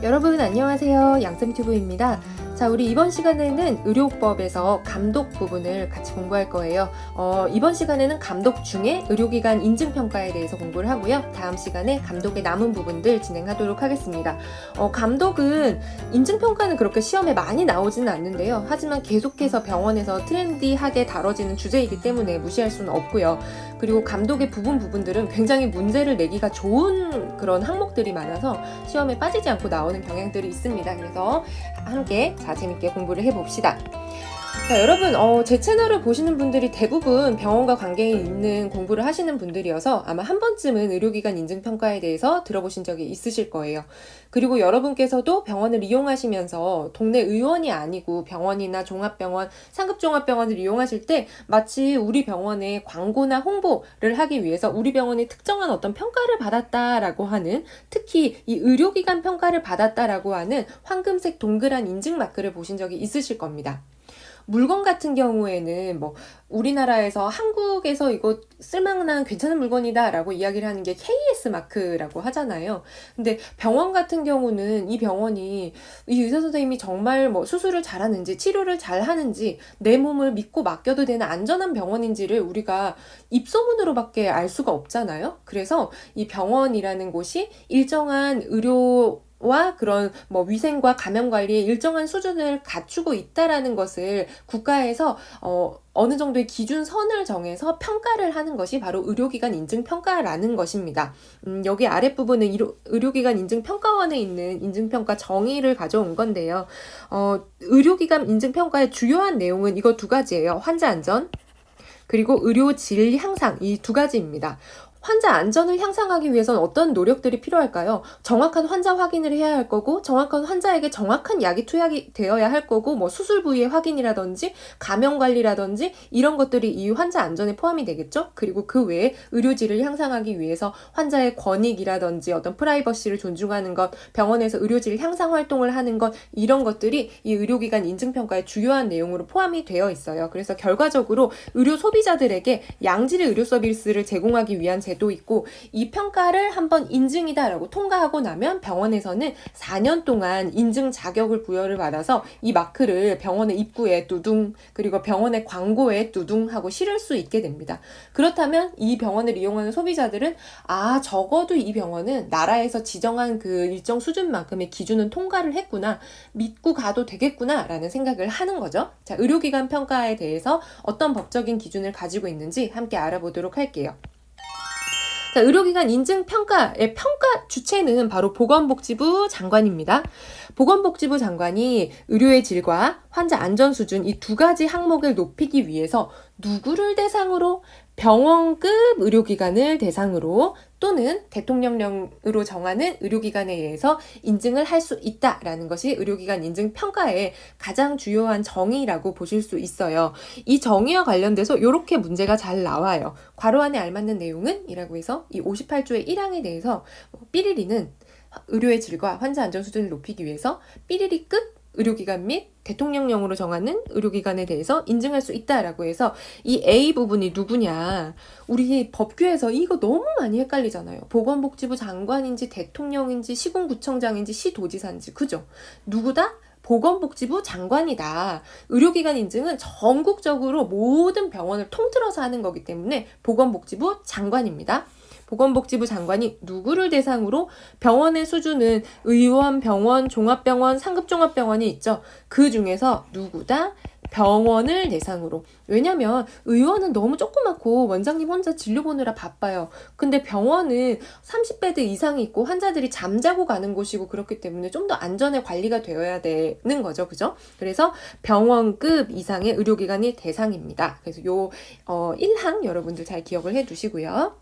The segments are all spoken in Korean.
여러분 안녕하세요. 양쌤튜브입니다. 자, 우리 이번 시간에는 의료법에서 감독 부분을 같이 공부할 거예요. 이번 시간에는 감독 중에 의료기관 인증평가에 대해서 공부를 하고요. 다음 시간에 감독의 남은 부분들 진행하도록 하겠습니다. 감독은 인증평가는 그렇게 시험에 많이 나오지는 않는데요. 하지만 계속해서 병원에서 트렌디하게 다뤄지는 주제이기 때문에 무시할 수는 없고요. 그리고 감독의 부분들은 굉장히 문제를 내기가 좋은 그런 항목들이 많아서 시험에 빠지지 않고 나오는 경향들이 있습니다. 그래서 함께 재밌게 공부를 해봅시다. 자, 여러분, 제 채널을 보시는 분들이 대부분 병원과 관계 있는 공부를 하시는 분들이어서 아마 한 번쯤은 의료기관 인증평가에 대해서 들어보신 적이 있으실 거예요. 그리고 여러분께서도 병원을 이용하시면서 동네 의원이 아니고 병원이나 종합병원, 상급종합병원을 이용하실 때 마치 우리 병원의 광고나 홍보를 하기 위해서 우리 병원이 특정한 어떤 평가를 받았다라고 하는, 특히 이 의료기관 평가를 받았다라고 하는 황금색 동그란 인증 마크를 보신 적이 있으실 겁니다. 물건 같은 경우에는 우리나라에서 한국에서 이거 쓸만한 괜찮은 물건이다 라고 이야기를 하는 게 KS 마크라고 하잖아요. 근데 병원 같은 경우는 이 병원이 이 의사 선생님이 정말 수술을 잘하는지 치료를 잘하는지 내 몸을 믿고 맡겨도 되는 안전한 병원인지를 우리가 입소문으로밖에 알 수가 없잖아요. 그래서 이 병원이라는 곳이 일정한 의료와 그런 위생과 감염 관리에 일정한 수준을 갖추고 있다라는 것을 국가에서 어느 정도의 기준선을 정해서 평가를 하는 것이 바로 의료기관 인증평가라는 것입니다. 여기 아랫부분은 의료기관 인증평가원에 있는 인증평가 정의를 가져온 건데요. 의료기관 인증평가의 주요한 내용은 이거 두 가지예요. 환자 안전, 그리고 의료 질 향상, 이 두 가지입니다. 환자 안전을 향상하기 위해서는 어떤 노력들이 필요할까요? 정확한 환자 확인을 해야 할 거고, 정확한 환자에게 정확한 약이 투약이 되어야 할 거고, 수술 부위의 확인이라든지 감염 관리라든지 이런 것들이 이 환자 안전에 포함이 되겠죠? 그리고 그 외에 의료질을 향상하기 위해서 환자의 권익이라든지 어떤 프라이버시를 존중하는 것, 병원에서 의료질 향상 활동을 하는 것, 이런 것들이 이 의료기관 인증평가의 주요한 내용으로 포함이 되어 있어요. 그래서 결과적으로 의료 소비자들에게 양질의 의료 서비스를 제공하기 위한 제도 있고, 이 평가를 한번 인증이다라고 통과하고 나면 병원에서는 4년 동안 인증 자격을 부여를 받아서 이 마크를 병원의 입구에 뚜둥, 그리고 병원의 광고에 뚜둥 하고 실을 수 있게 됩니다. 그렇다면 이 병원을 이용하는 소비자들은 적어도 이 병원은 나라에서 지정한 그 일정 수준만큼의 기준은 통과를 했구나, 믿고 가도 되겠구나 라는 생각을 하는 거죠. 자, 의료기관 평가에 대해서 어떤 법적인 기준을 가지고 있는지 함께 알아보도록 할게요. 자, 의료기관 인증평가의 평가 주체는 바로 보건복지부 장관입니다. 보건복지부 장관이 의료의 질과 환자 안전 수준 이 두 가지 항목을 높이기 위해서 누구를 대상으로? 병원급 의료기관을 대상으로 또는 대통령령으로 정하는 의료기관에 의해서 인증을 할 수 있다라는 것이 의료기관 인증평가의 가장 주요한 정의라고 보실 수 있어요. 이 정의와 관련돼서 이렇게 문제가 잘 나와요. 괄호 안에 알맞는 내용은? 이라고 해서 이 58조의 1항에 대해서 삐리리는 의료의 질과 환자 안전 수준을 높이기 위해서 삐리리급 의료기관 및 대통령령으로 정하는 의료기관에 대해서 인증할 수 있다라고 해서 이 A 부분이 누구냐, 우리 법규에서 이거 너무 많이 헷갈리잖아요. 보건복지부 장관인지 대통령인지 시군구청장인지 시도지사인지, 그죠? 누구다? 보건복지부 장관이다. 의료기관 인증은 전국적으로 모든 병원을 통틀어서 하는 거기 때문에 보건복지부 장관입니다. 보건복지부 장관이 누구를 대상으로? 병원의 수준은 의원, 병원, 종합병원, 상급종합병원이 있죠. 그 중에서 누구다? 병원을 대상으로. 왜냐면 의원은 너무 조그맣고 원장님 혼자 진료 보느라 바빠요. 근데 병원은 30베드 이상이 있고 환자들이 잠자고 가는 곳이고 그렇기 때문에 좀 더 안전에 관리가 되어야 되는 거죠. 그죠? 그래서 병원급 이상의 의료기관이 대상입니다. 그래서 요 1항 여러분들 잘 기억을 해 두시고요.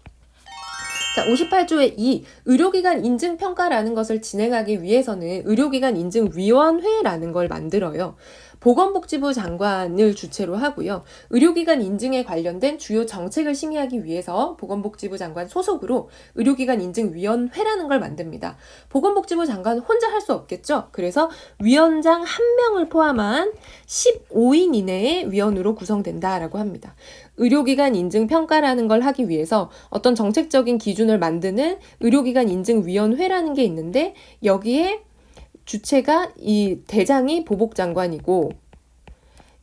자, 58조의 2, 의료기관 인증평가라는 것을 진행하기 위해서는 의료기관 인증위원회라는 걸 만들어요. 보건복지부 장관을 주체로 하고요. 의료기관 인증에 관련된 주요 정책을 심의하기 위해서 보건복지부 장관 소속으로 의료기관 인증위원회라는 걸 만듭니다. 보건복지부 장관 혼자 할 수 없겠죠? 그래서 위원장 1명을 포함한 15인 이내의 위원으로 구성된다라고 합니다. 의료기관 인증평가라는 걸 하기 위해서 어떤 정책적인 기준을 만드는 의료기관 인증위원회라는 게 있는데, 여기에 주체가 이 대장이 보복장관이고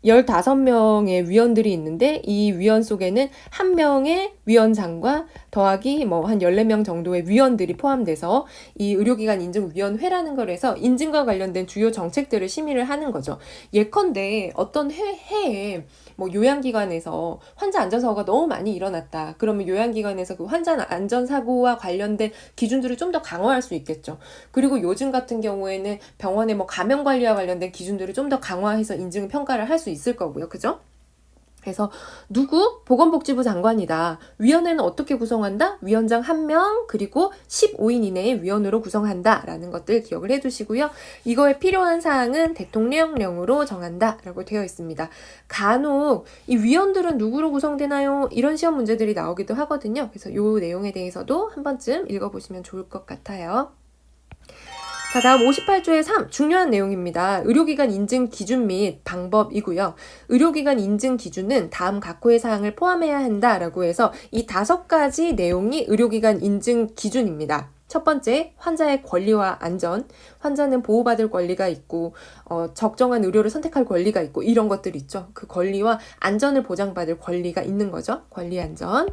15명의 위원들이 있는데 이 위원 속에는 한 명의 위원장과 더하기 뭐 한 14명 정도의 위원들이 포함돼서 이 의료기관 인증위원회라는 걸 해서 인증과 관련된 주요 정책들을 심의를 하는 거죠. 예컨대 어떤 해에 뭐 요양기관에서 환자 안전사고가 너무 많이 일어났다. 그러면 요양기관에서 그 환자 안전사고와 관련된 기준들을 좀 더 강화할 수 있겠죠. 그리고 요즘 같은 경우에는 병원의 뭐 감염관리와 관련된 기준들을 좀 더 강화해서 인증 평가를 할 수 있을 거고요. 그죠? 그래서 누구? 보건복지부 장관이다. 위원회는 어떻게 구성한다? 위원장 1명 그리고 15인 이내의 위원으로 구성한다 라는 것들 기억을 해두시고요. 이거에 필요한 사항은 대통령령으로 정한다 라고 되어 있습니다. 간혹 이 위원들은 누구로 구성되나요? 이런 시험 문제들이 나오기도 하거든요. 그래서 이 내용에 대해서도 한 번쯤 읽어보시면 좋을 것 같아요. 자, 다음 58조의 3 중요한 내용입니다. 의료기관 인증 기준 및 방법이고요. 의료기관 인증 기준은 다음 각호의 사항을 포함해야 한다라고 해서 이 5가지 내용이 의료기관 인증 기준입니다. 첫 번째, 환자의 권리와 안전. 환자는 보호받을 권리가 있고 적정한 의료를 선택할 권리가 있고 이런 것들 있죠. 그 권리와 안전을 보장받을 권리가 있는 거죠. 권리 안전.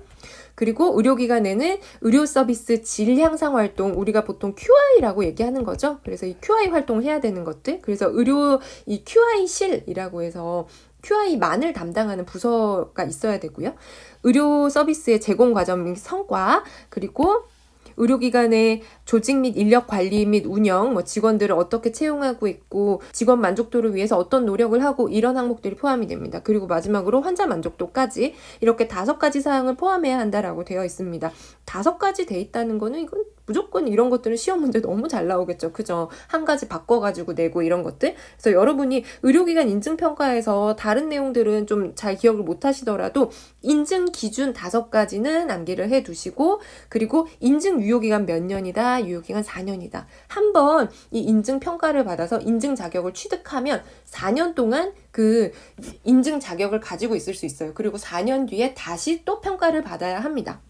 그리고 의료기관에는 의료 서비스 질 향상 활동, 우리가 보통 QI라고 얘기하는 거죠. 그래서 이 QI 활동을 해야 되는 것들. 그래서 이 QI실이라고 해서 QI만을 담당하는 부서가 있어야 되고요. 의료 서비스의 제공 과정 및 성과, 그리고 의료기관의 조직 및 인력 관리 및 운영, 뭐 직원들을 어떻게 채용하고 있고 직원 만족도를 위해서 어떤 노력을 하고 이런 항목들이 포함이 됩니다. 그리고 마지막으로 환자 만족도까지 이렇게 5가지 사항을 포함해야 한다라고 되어 있습니다. 5가지 돼 있다는 거는 이건 무조건 이런 것들은 시험 문제 너무 잘 나오겠죠. 그죠? 한 가지 바꿔가지고 내고 이런 것들. 그래서 여러분이 의료기관 인증평가에서 다른 내용들은 좀 잘 기억을 못 하시더라도 인증 기준 5가지는 암기를 해 두시고 그리고 인증 유효기간 몇 년이다. 유효기간 4년이다. 한번 이 인증평가를 받아서 인증 자격을 취득하면 4년 동안 그 인증 자격을 가지고 있을 수 있어요. 그리고 4년 뒤에 다시 또 평가를 받아야 합니다.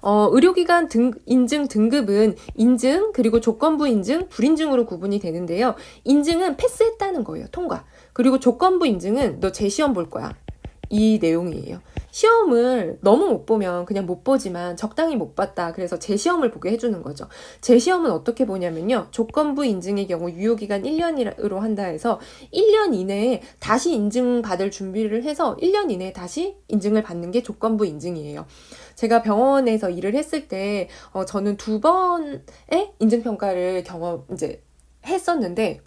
의료기관 인증 등급은 인증, 그리고 조건부 인증, 불인증으로 구분이 되는데요. 인증은 패스했다는 거예요. 통과. 그리고 조건부 인증은 너 재시험 볼 거야. 이 내용이에요. 시험을 너무 못 보면 그냥 못 보지만 적당히 못 봤다. 그래서 재시험을 보게 해주는 거죠. 재시험은 어떻게 보냐면요. 조건부 인증의 경우 유효기간 1년으로 한다 해서 1년 이내에 다시 인증받을 준비를 해서 1년 이내에 다시 인증을 받는 게 조건부 인증이에요. 제가 병원에서 일을 했을 때 저는 2번의 인증평가를 했었는데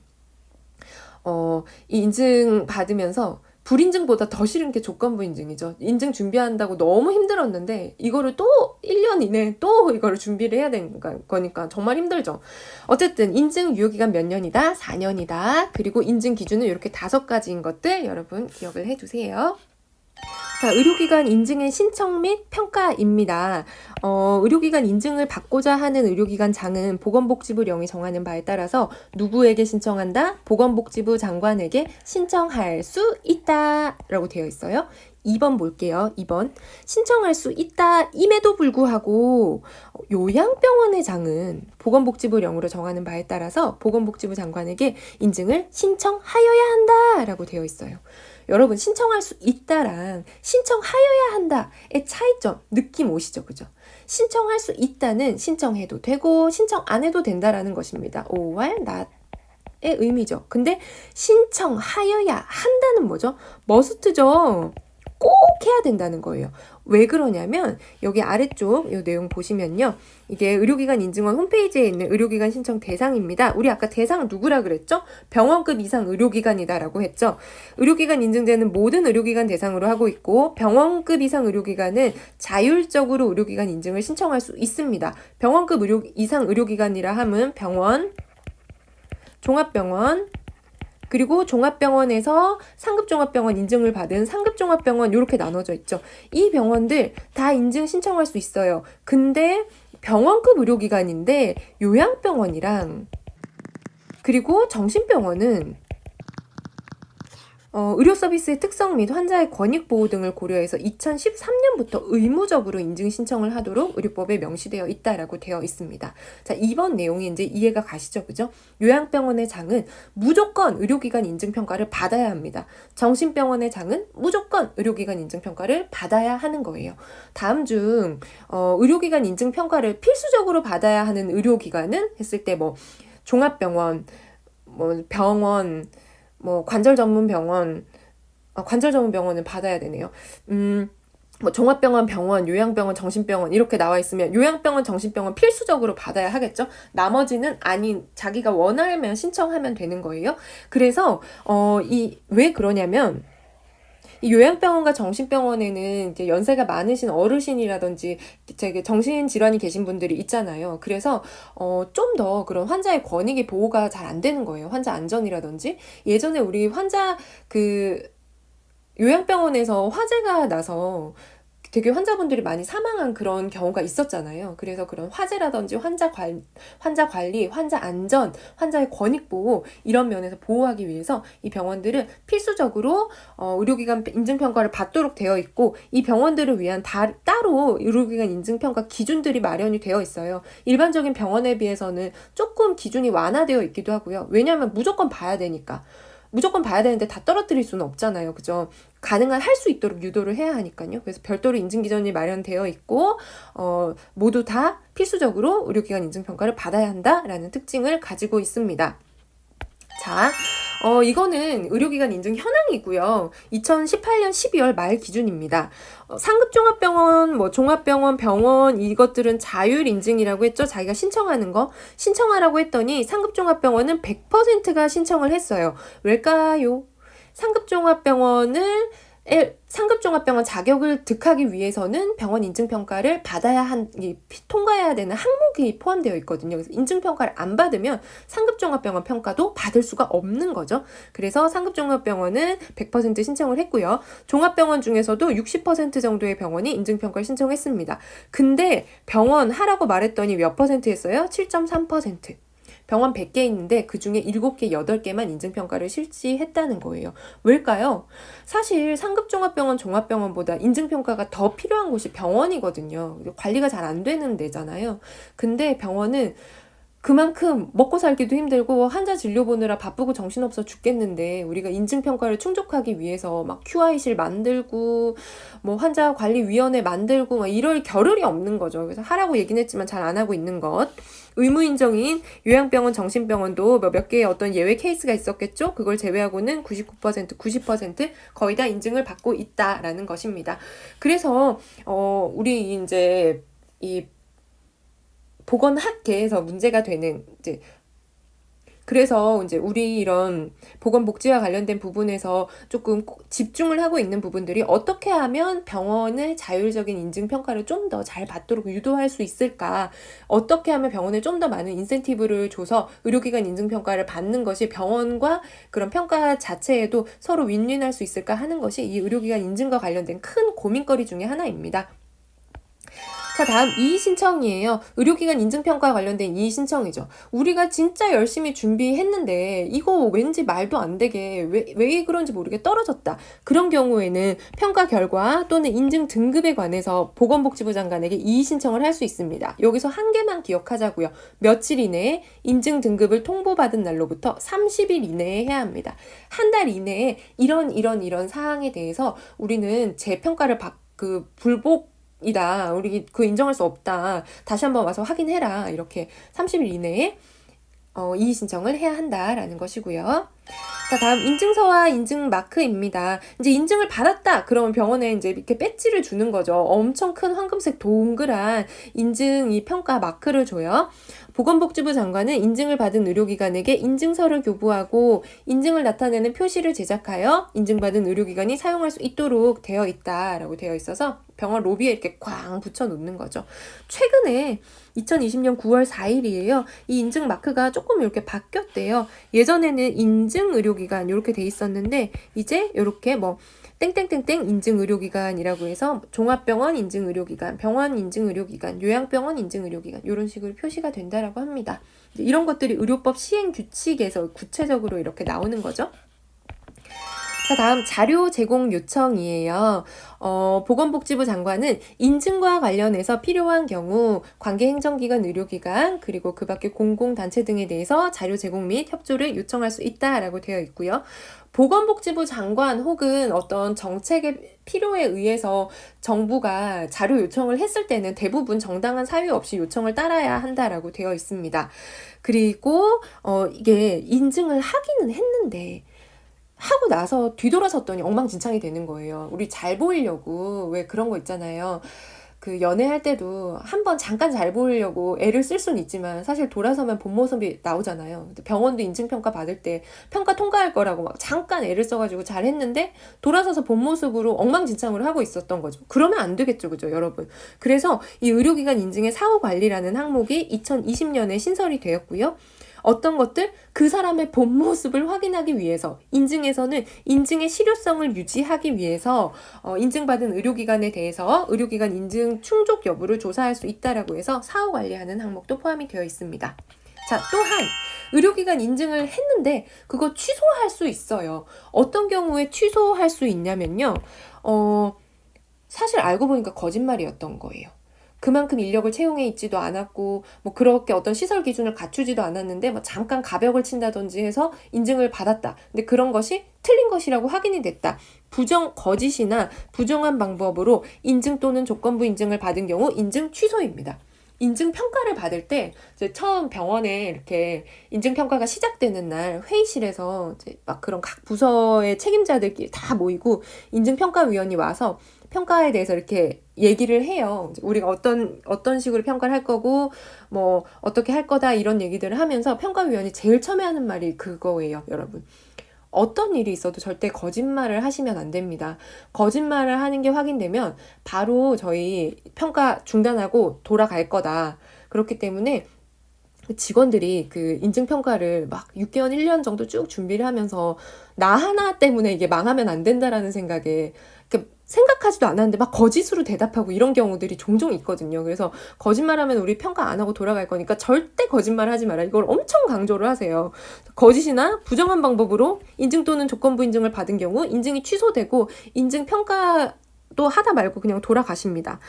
이 인증 받으면서 불인증보다 더 싫은 게 조건부 인증이죠. 인증 준비한다고 너무 힘들었는데 이거를 또 1년 이내에 또 이거를 준비를 해야 되는 거니까 정말 힘들죠. 어쨌든 인증 유효기간 몇 년이다? 4년이다. 그리고 인증 기준은 이렇게 5가지인 것들 여러분 기억을 해두세요. 자, 의료기관 인증의 신청 및 평가입니다. 의료기관 인증을 받고자 하는 의료기관장은 보건복지부령이 정하는 바에 따라서 누구에게 신청한다? 보건복지부 장관에게 신청할 수 있다 라고 되어 있어요. 2번 볼게요. 2번. 신청할 수 있다 임에도 불구하고 요양병원의 장은 보건복지부령으로 정하는 바에 따라서 보건복지부 장관에게 인증을 신청하여야 한다 라고 되어 있어요. 여러분 신청할 수 있다랑 신청하여야 한다의 차이점 느낌 오시죠? 그죠? 신청할 수 있다는 신청해도 되고 신청 안 해도 된다라는 것입니다. or not의 의미죠. 근데 신청하여야 한다는 뭐죠? 머스트죠. 꼭 해야 된다는 거예요. 왜 그러냐면 여기 아래쪽 이 내용 보시면요. 이게 의료기관 인증원 홈페이지에 있는 의료기관 신청 대상입니다. 우리 아까 대상 누구라 그랬죠? 병원급 이상 의료기관이다 라고 했죠. 의료기관 인증제는 모든 의료기관 대상으로 하고 있고 병원급 이상 의료기관은 자율적으로 의료기관 인증을 신청할 수 있습니다. 병원급 이상 의료기관이라 함은 병원, 종합병원, 그리고 종합병원에서 상급종합병원 인증을 받은 상급종합병원 이렇게 나눠져 있죠. 이 병원들 다 인증 신청할 수 있어요. 근데 병원급 의료기관인데 요양병원이랑 그리고 정신병원은 의료 서비스의 특성 및 환자의 권익 보호 등을 고려해서 2013년부터 의무적으로 인증 신청을 하도록 의료법에 명시되어 있다라고 되어 있습니다. 자, 이번 내용이 이제 이해가 가시죠, 그죠? 요양병원의 장은 무조건 의료기관 인증평가를 받아야 합니다. 정신병원의 장은 무조건 의료기관 인증평가를 받아야 하는 거예요. 다음 중 의료기관 인증평가를 필수적으로 받아야 하는 의료기관은 했을 때 뭐 종합병원, 뭐 병원, 뭐 관절 전문 병원, 관절 전문 병원은 받아야 되네요. 뭐 종합병원, 병원, 요양병원, 정신병원 이렇게 나와 있으면 요양병원, 정신병원 필수적으로 받아야 하겠죠. 나머지는 자기가 원하면 신청하면 되는 거예요. 그래서 왜 그러냐면 이 요양병원과 정신병원에는 이제 연세가 많으신 어르신이라든지 되게 정신질환이 계신 분들이 있잖아요. 그래서 좀 더 그런 환자의 권익이 보호가 잘 안 되는 거예요. 환자 안전이라든지. 예전에 우리 환자 요양병원에서 화재가 나서 되게 환자분들이 많이 사망한 그런 경우가 있었잖아요. 그래서 그런 화재라든지 환자 관리, 환자 안전, 환자의 권익 보호 이런 면에서 보호하기 위해서 이 병원들은 필수적으로 의료기관 인증평가를 받도록 되어 있고 이 병원들을 위한 따로 의료기관 인증평가 기준들이 마련이 되어 있어요. 일반적인 병원에 비해서는 조금 기준이 완화되어 있기도 하고요. 왜냐하면 무조건 봐야 되니까. 무조건 봐야 되는데 다 떨어뜨릴 수는 없잖아요. 그죠? 가능한 할 수 있도록 유도를 해야 하니까요. 그래서 별도로 인증 기준이 마련되어 있고 모두 다 필수적으로 의료기관 인증평가를 받아야 한다라는 특징을 가지고 있습니다. 자, 이거는 의료기관 인증 현황이고요. 2018년 12월 말 기준입니다. 상급종합병원, 뭐 종합병원, 병원 이것들은 자율 인증이라고 했죠. 자기가 신청하는 거. 신청하라고 했더니 상급종합병원은 100%가 신청을 했어요. 왜일까요? 상급종합병원 자격을 득하기 위해서는 병원 인증평가를 통과해야 되는 항목이 포함되어 있거든요. 그래서 인증평가를 안 받으면 상급종합병원 평가도 받을 수가 없는 거죠. 그래서 상급종합병원은 100% 신청을 했고요. 종합병원 중에서도 60% 정도의 병원이 인증평가를 신청했습니다. 근데 병원 하라고 말했더니 몇 퍼센트 했어요? 7.3%. 병원 100개 있는데 그중에 7개, 8개만 인증평가를 실시했다는 거예요. 왜일까요? 사실 상급종합병원, 종합병원보다 인증평가가 더 필요한 곳이 병원이거든요. 관리가 잘 안 되는 데잖아요. 근데 병원은 그만큼 먹고 살기도 힘들고 환자 진료 보느라 바쁘고 정신없어 죽겠는데 우리가 인증평가를 충족하기 위해서 막 QI실 만들고 뭐 환자관리위원회 만들고 막 이럴 겨를이 없는 거죠. 그래서 하라고 얘기는 했지만 잘 안 하고 있는 것. 의무인정인 요양병원, 정신병원도 몇 개의 어떤 예외 케이스가 있었겠죠. 그걸 제외하고는 99%, 90% 거의 다 인증을 받고 있다라는 것입니다. 그래서 우리 이제 이 보건학계에서 문제가 되는 그래서 이제 우리 이런 보건복지와 관련된 부분에서 조금 집중을 하고 있는 부분들이 어떻게 하면 병원의 자율적인 인증평가를 좀 더 잘 받도록 유도할 수 있을까? 어떻게 하면 병원에 좀 더 많은 인센티브를 줘서 의료기관 인증평가를 받는 것이 병원과 그런 평가 자체에도 서로 윈윈할 수 있을까 하는 것이 이 의료기관 인증과 관련된 큰 고민거리 중에 하나입니다. 자, 다음 이의신청이에요. 의료기관 인증평가와 관련된 이의신청이죠. 우리가 진짜 열심히 준비했는데 이거 왠지 말도 안 되게 왜 그런지 모르게 떨어졌다. 그런 경우에는 평가 결과 또는 인증 등급에 관해서 보건복지부 장관에게 이의신청을 할 수 있습니다. 여기서 한 개만 기억하자고요. 며칠 이내에 인증 등급을 통보받은 날로부터 30일 이내에 해야 합니다. 한 달 이내에 이런 사항에 대해서 우리는 재평가를 불복이다. 우리 인정할 수 없다. 다시 한번 와서 확인해라. 이렇게 30일 이내에 이의 신청을 해야 한다라는 것이고요. 자, 다음 인증서와 인증마크입니다. 이제 인증을 받았다. 그러면 병원에 이제 이렇게 배지를 주는 거죠. 엄청 큰 황금색 동그란 인증 평가 마크를 줘요. 보건복지부 장관은 인증을 받은 의료기관에게 인증서를 교부하고 인증을 나타내는 표시를 제작하여 인증받은 의료기관이 사용할 수 있도록 되어 있다라고 되어 있어서 병원 로비에 이렇게 꽝 붙여놓는 거죠. 최근에 2020년 9월 4일이에요. 이 인증 마크가 조금 이렇게 바뀌었대요. 예전에는 인증 의료기관 이렇게 돼 있었는데 이제 이렇게 땡땡땡땡 인증의료기관이라고 해서 종합병원 인증의료기관, 병원 인증의료기관, 요양병원 인증의료기관 이런 식으로 표시가 된다라고 합니다. 이런 것들이 의료법 시행 규칙에서 구체적으로 이렇게 나오는 거죠. 자, 다음 자료 제공 요청이에요. 보건복지부 장관은 인증과 관련해서 필요한 경우 관계행정기관, 의료기관, 그리고 그 밖에 공공단체 등에 대해서 자료 제공 및 협조를 요청할 수 있다라고 되어 있고요. 보건복지부 장관 혹은 어떤 정책의 필요에 의해서 정부가 자료 요청을 했을 때는 대부분 정당한 사유 없이 요청을 따라야 한다라고 되어 있습니다. 그리고 이게 인증을 하기는 했는데 하고 나서 뒤돌아섰더니 엉망진창이 되는 거예요. 우리 잘 보이려고 왜 그런 거 있잖아요. 그 연애할 때도 한번 잠깐 잘 보이려고 애를 쓸 수는 있지만 사실 돌아서면 본 모습이 나오잖아요. 병원도 인증평가 받을 때 평가 통과할 거라고 막 잠깐 애를 써가지고 잘했는데 돌아서서 본 모습으로 엉망진창으로 하고 있었던 거죠. 그러면 안 되겠죠, 그죠, 여러분? 그래서 이 의료기관 인증의 사후관리라는 항목이 2020년에 신설이 되었고요. 어떤 것들? 그 사람의 본 모습을 확인하기 위해서 인증에서는 인증의 실효성을 유지하기 위해서 인증받은 의료기관에 대해서 의료기관 인증 충족 여부를 조사할 수 있다라고 해서 사후 관리하는 항목도 포함이 되어 있습니다. 자, 또한 의료기관 인증을 했는데 그거 취소할 수 있어요. 어떤 경우에 취소할 수 있냐면요. 사실 알고 보니까 거짓말이었던 거예요. 그만큼 인력을 채용해 있지도 않았고 뭐 그렇게 어떤 시설 기준을 갖추지도 않았는데 뭐 잠깐 가벽을 친다든지 해서 인증을 받았다. 근데 그런 것이 틀린 것이라고 확인이 됐다. 거짓이나 부정한 방법으로 인증 또는 조건부 인증을 받은 경우 인증 취소입니다. 인증 평가를 받을 때 이제 처음 병원에 이렇게 인증 평가가 시작되는 날 회의실에서 이제 막 그런 각 부서의 책임자들끼리 다 모이고 인증 평가위원이 와서 평가에 대해서 이렇게 얘기를 해요. 우리가 어떤 식으로 평가를 할 거고 뭐 어떻게 할 거다 이런 얘기들을 하면서 평가위원이 제일 처음에 하는 말이 그거예요, 여러분. 어떤 일이 있어도 절대 거짓말을 하시면 안 됩니다. 거짓말을 하는 게 확인되면 바로 저희 평가 중단하고 돌아갈 거다. 그렇기 때문에 직원들이 그 인증평가를 막 6개월, 1년 정도 쭉 준비를 하면서 나 하나 때문에 이게 망하면 안 된다라는 생각에 생각하지도 않았는데 막 거짓으로 대답하고 이런 경우들이 종종 있거든요. 그래서 거짓말하면 우리 평가 안 하고 돌아갈 거니까 절대 거짓말 하지 마라. 이걸 엄청 강조를 하세요. 거짓이나 부정한 방법으로 인증 또는 조건부 인증을 받은 경우 인증이 취소되고 인증 평가도 하다 말고 그냥 돌아가십니다.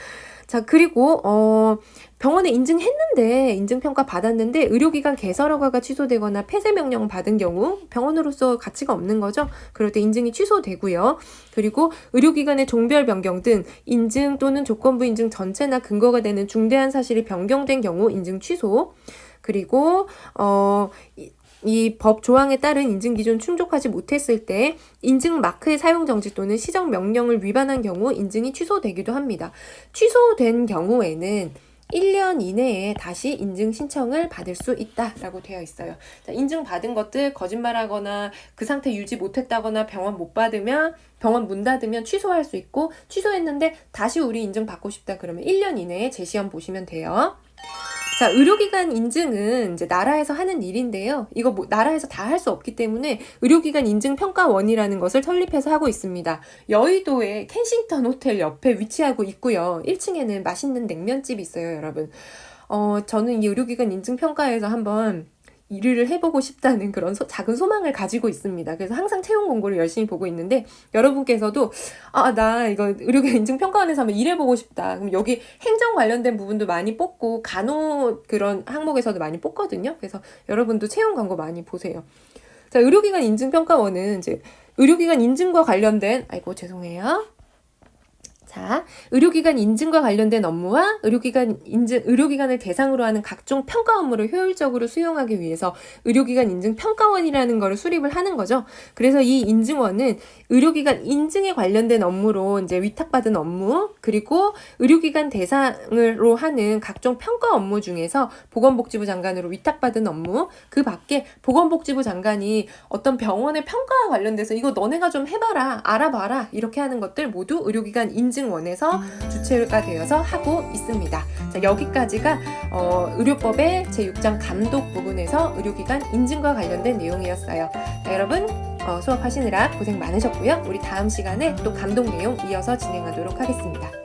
자, 그리고 병원에 인증했는데 인증평가 받았는데 의료기관 개설 허가가 취소되거나 폐쇄 명령을 받은 경우 병원으로서 가치가 없는 거죠. 그럴 때 인증이 취소되고요. 그리고 의료기관의 종별 변경 등 인증 또는 조건부 인증 전체나 근거가 되는 중대한 사실이 변경된 경우 인증 취소. 그리고 이 법 조항에 따른 인증 기준 충족하지 못했을 때 인증 마크의 사용 정지 또는 시정 명령을 위반한 경우 인증이 취소되기도 합니다. 취소된 경우에는 1년 이내에 다시 인증 신청을 받을 수 있다라고 되어 있어요. 자, 인증 받은 것들 거짓말하거나 그 상태 유지 못했다거나 병원 못 받으면 병원 문 닫으면 취소할 수 있고 취소했는데 다시 우리 인증 받고 싶다 그러면 1년 이내에 재시험 보시면 돼요. 자, 의료기관 인증은 이제 나라에서 하는 일인데요. 이거 뭐 나라에서 다 할 수 없기 때문에 의료기관 인증평가원이라는 것을 설립해서 하고 있습니다. 여의도의 켄싱턴 호텔 옆에 위치하고 있고요. 1층에는 맛있는 냉면집이 있어요, 여러분. 저는 이 의료기관 인증평가에서 한번 일을 해보고 싶다는 그런 작은 소망을 가지고 있습니다. 그래서 항상 채용 공고를 열심히 보고 있는데 여러분께서도 나 이거 의료기관 인증평가원에서 한번 일해보고 싶다. 그럼 여기 행정 관련된 부분도 많이 뽑고 간호 그런 항목에서도 많이 뽑거든요. 그래서 여러분도 채용 광고 많이 보세요. 자, 의료기관 인증평가원은 이제 의료기관 인증과 관련된 죄송해요. 자, 의료기관 인증과 관련된 업무와 의료기관을 대상으로 하는 각종 평가 업무를 효율적으로 수용하기 위해서 의료기관 인증평가원이라는 거를 수립을 하는 거죠. 그래서 이 인증원은 의료기관 인증에 관련된 업무로 이제 위탁받은 업무, 그리고 의료기관 대상으로 하는 각종 평가 업무 중에서 보건복지부 장관으로 위탁받은 업무, 그 밖에 보건복지부 장관이 어떤 병원의 평가와 관련돼서 이거 너네가 좀 해봐라, 알아봐라 이렇게 하는 것들 모두 의료기관 인증원에서 주체가 되어서 하고 있습니다. 자, 여기까지가 의료법의 제6장 감독 부분에서 의료기관 인증과 관련된 내용이었어요. 자, 여러분 수업하시느라 고생 많으셨고요. 우리 다음 시간에 또 감독 내용 이어서 진행하도록 하겠습니다.